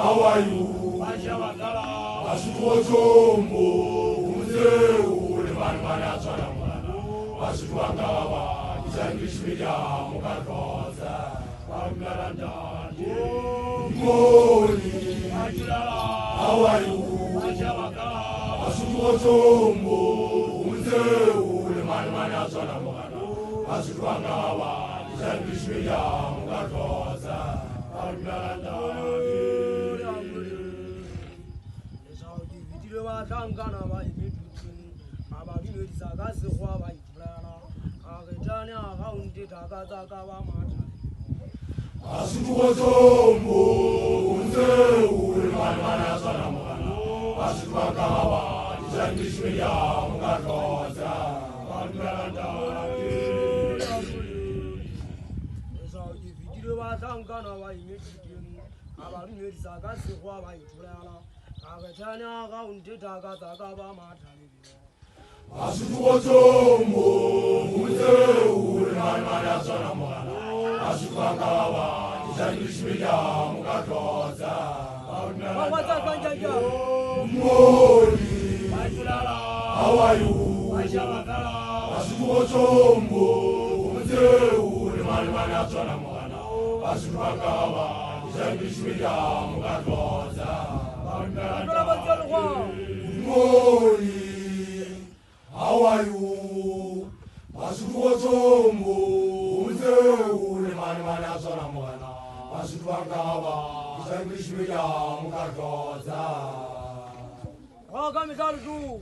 How are you? Asituotombo umzeu lemani atswana mwana asituangaba izangishimira mukaroza amlandani moni how are you? Asituotombo umzeu lemani atswana mwana asituangaba izangishimira mukaroza amlandani Tangana by Mitun, about you is a gas of Hawaii, Aretania around it, Agataka Mata. As it was my manazana, as it was Gawa, is English William Garosa, so if you do a Tangana by Mitun, about you is a gas of Hawaii, Agatania around it, Agataka Mata. Asituotombo umzeu lemani atswana mwana asituangaba izangishimira mukaroza moni how are you? Asituotombo umzeu lemani atswana mwana asituangaba izangishimira mukaroza moni how are you? Asituotombo umzeu lemani atswana mwana asituangaba izangishimira mukaroza welcome to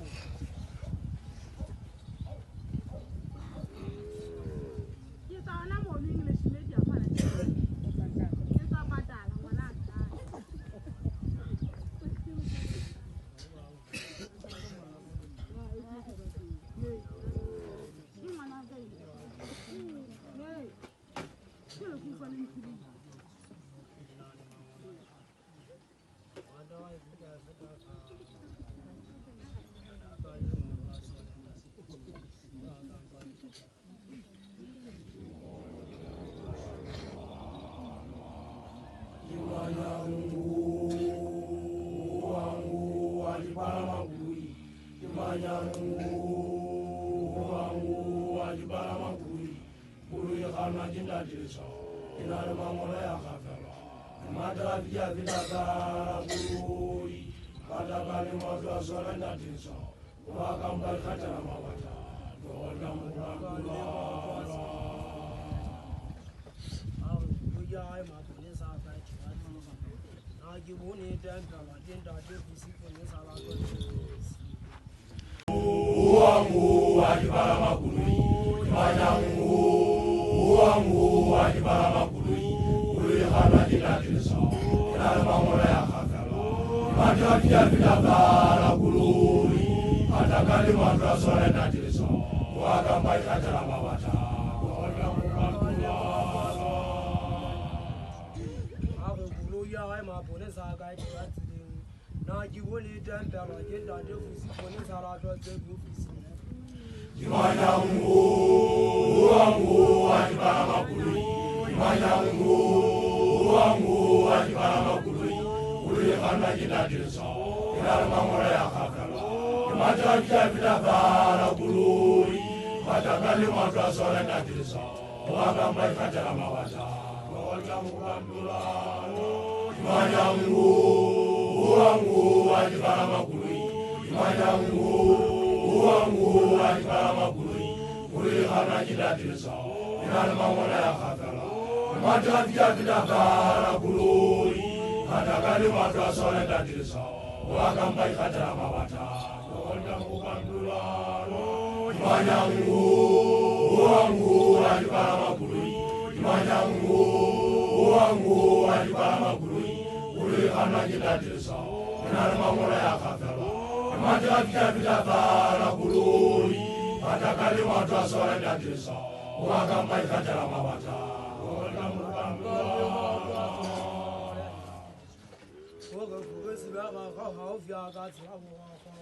边个好好边个子我好，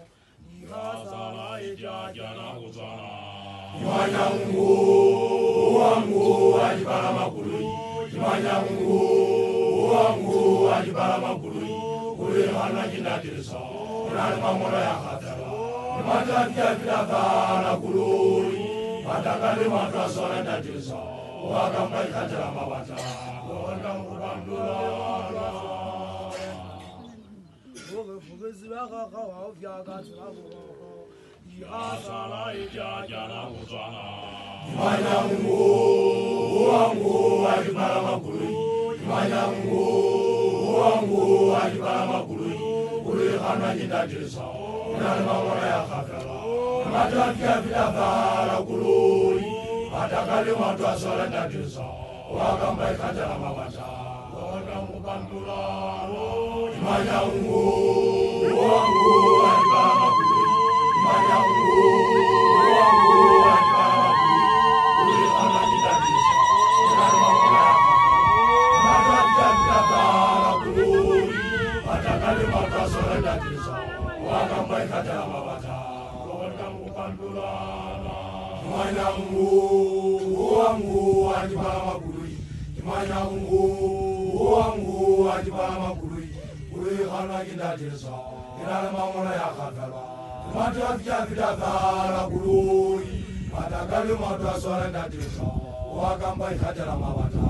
一哈萨拉一家家那不抓啦。Imanya Mungu wangu ajibala makului. Imanya Mungu wangu ajibala makului. Kule hana jinda tirisa. Nani mamola ya khatara. Imanya kia bila kana kului. Matakali matwa sona tirisa. Wakambai khatara mabata. Wakam kubandula. Fugezi baka kawa vyaga tulabu. Asala ijajana uzana. Imanya Mungu wangu ajibala makului. Imanya Mungu wangu ajibala makului. Kule hana jinda tirisa. Nani mamola ya khatara. Matakia bila bara kului. Matakali matwa sona tirisa. Wakambai khatara mabata. Wakam kubandula. Imanya Mungu wangu ajibala makului. Imanya Mungu wangu ajibala makului. Kule hana jinda tirisa. Nani mamola ya khatara. Matakia bila bara kului. Matakali matwa sona tirisa. Wakambai khatara mabata. Wakam kubandula. Imanya Mungu wangu ajibala makului. Imanya Mungu wangu ajibala makului. Kule hana jinda tirisa. Nani mamola ya khatara. Matakia bila bara kului. Matakali matwa sona tirisa. Wakambai khatara mabata.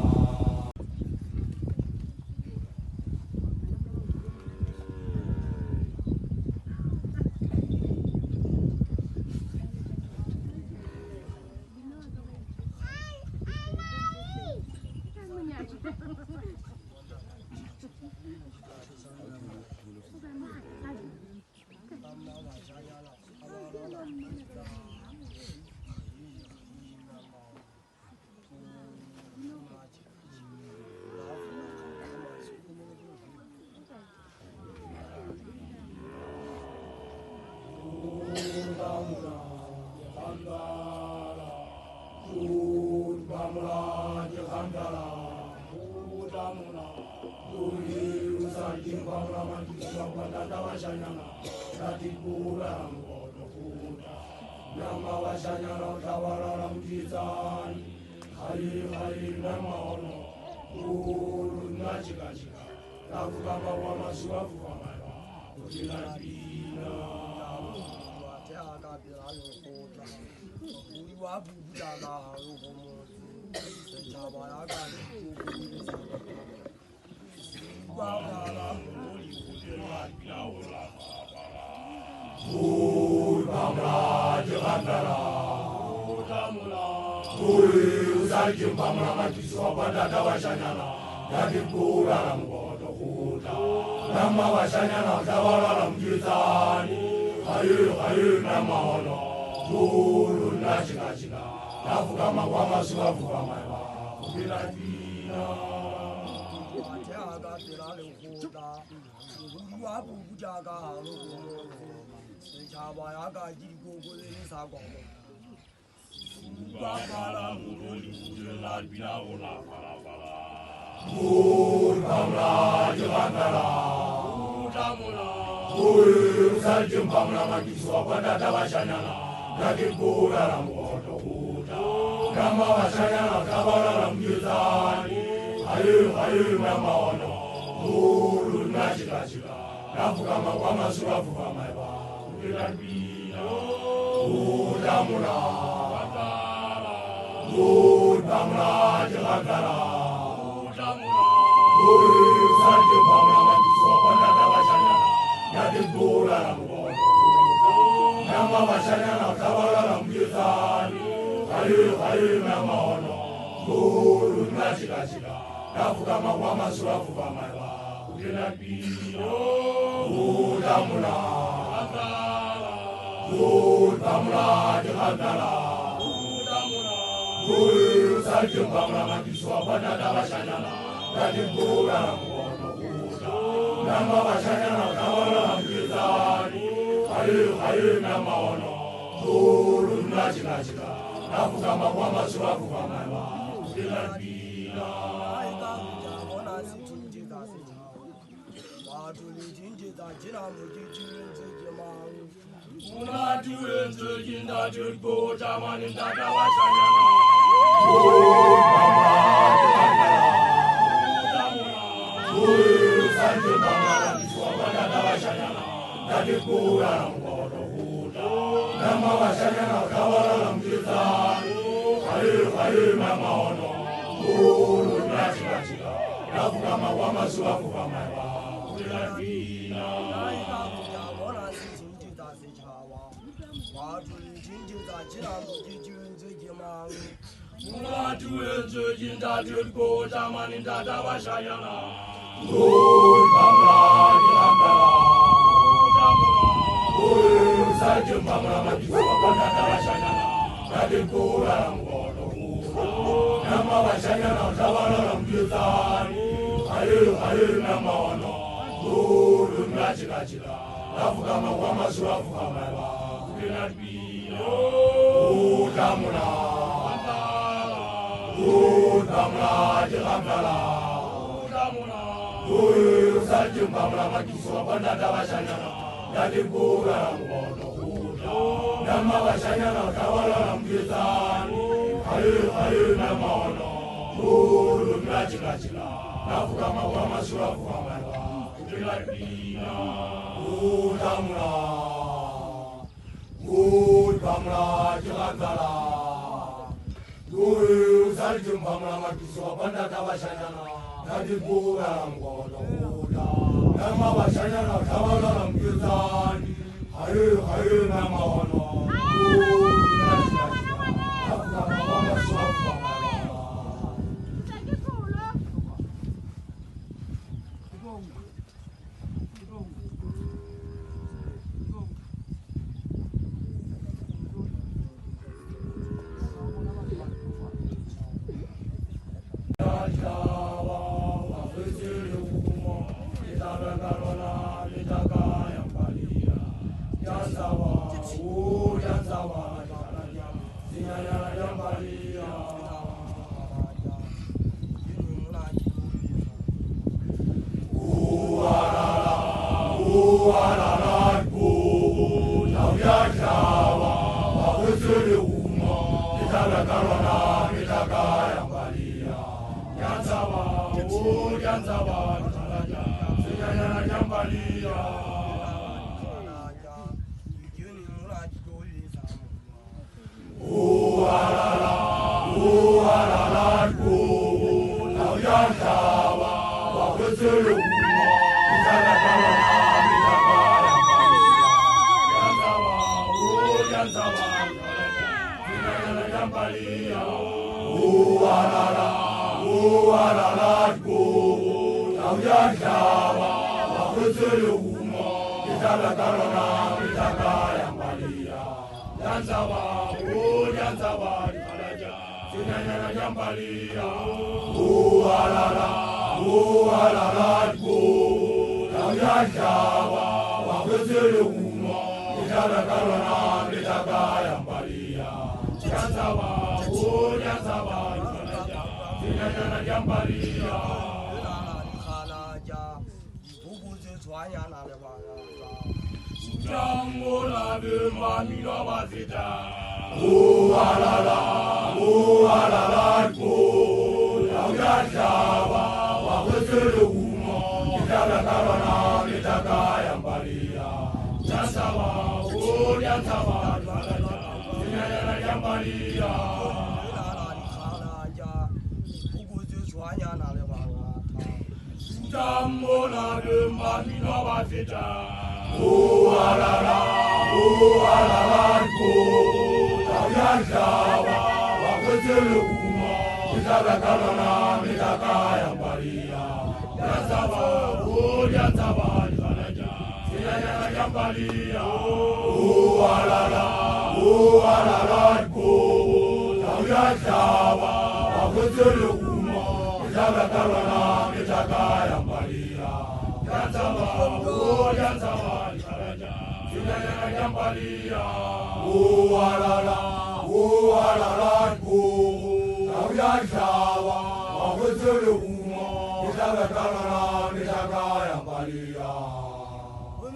jina mujiji nzijimang. Una tuwe nzijinda jirgo jamani ndada washanyana.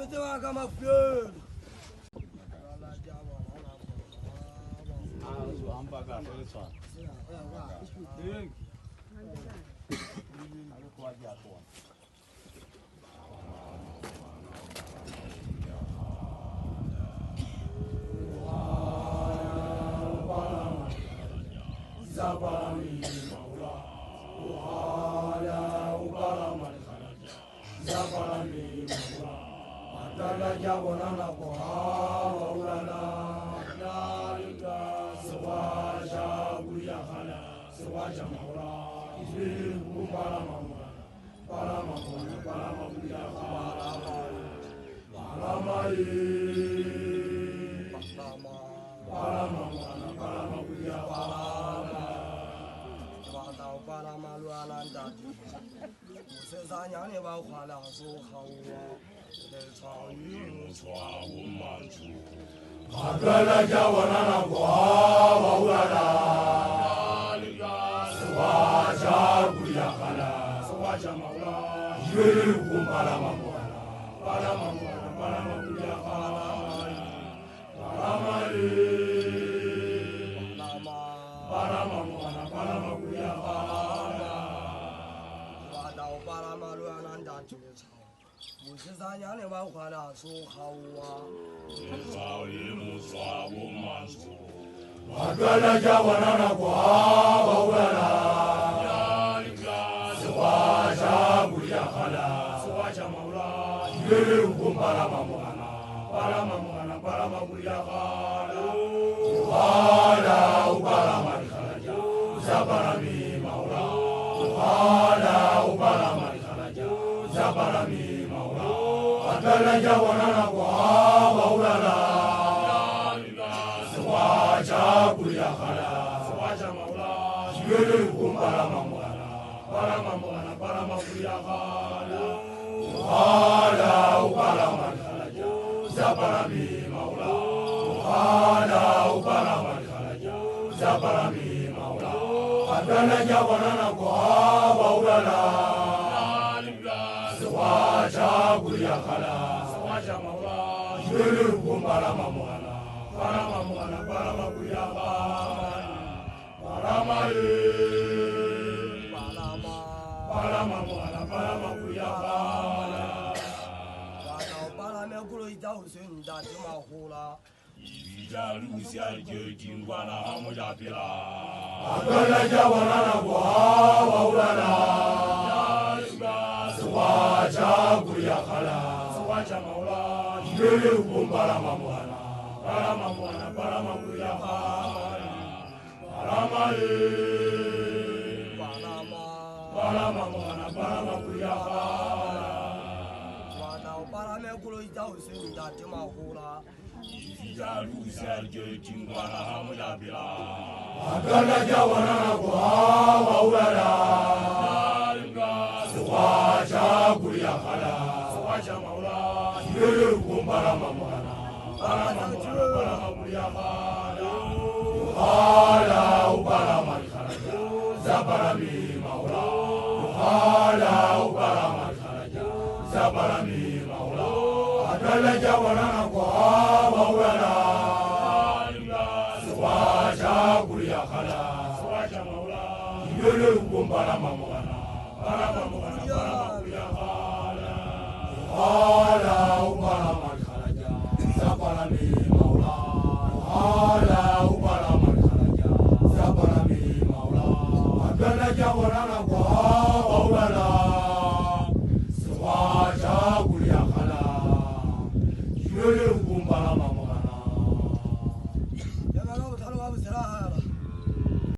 Tumetewa kama fleur. Abdallah Jawarana,